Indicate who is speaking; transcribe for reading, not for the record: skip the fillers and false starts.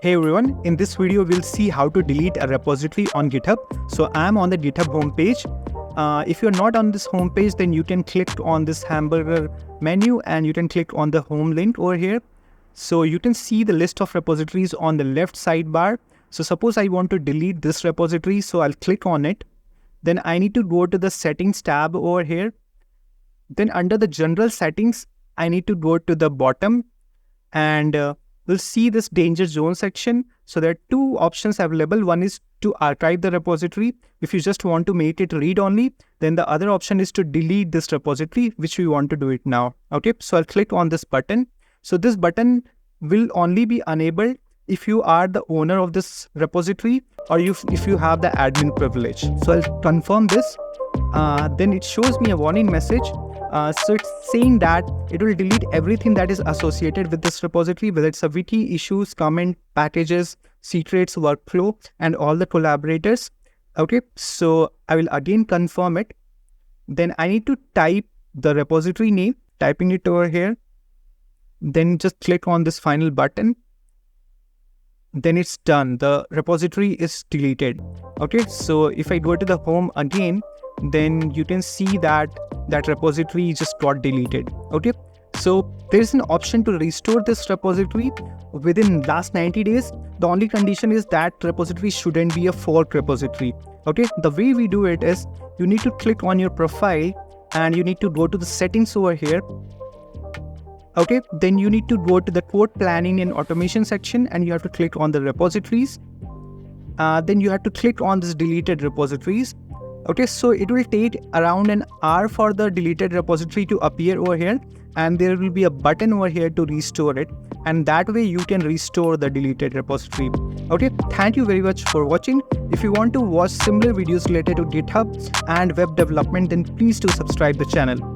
Speaker 1: Hey everyone, in this video we'll see how to delete a repository on GitHub. So I'm on the GitHub homepage. If you're not on this homepage, then you can click on this hamburger menu and you can click on the home link over here. So you can see the list of repositories on the left sidebar. So suppose I want to delete this repository, so I'll click on it. Then I need to go to the settings tab over here. Then under the general settings, I need to go to the bottom and we'll see this danger zone section. So there are two options available. One is to archive the repository. If you just want to make it read only, then the other option is to delete this repository, which we want to do it now. Okay, so I'll click on this button. So this button will only be enabled if you are the owner of this repository or if you have the admin privilege. So I'll confirm this. Then it shows me a warning message. So it's saying that it will delete everything that is associated with this repository, whether it's a wiki, issues, comment, packages, secrets, workflow, and all the collaborators. Okay, so I will again confirm it. Then I need to type the repository name, typing it over here. Then just click on this final button. Then it's done. The repository is deleted. Okay, so if I go to the home again, then you can see that repository just got deleted. Okay, so there's an option to restore this repository within last 90 days. The only condition is that repository shouldn't be a fork repository. Okay, the way we do it is you need to click on your profile and you need to go to the settings over here. Okay, then you need to go to the code planning and automation section and you have to click on the repositories. Then you have to click on this deleted repositories. Okay, so it will take around an hour for the deleted repository to appear over here, and there will be a button over here to restore it, and that way you can restore the deleted repository. Okay, thank you very much for watching. If you want to watch similar videos related to GitHub and web development, then please do subscribe the channel.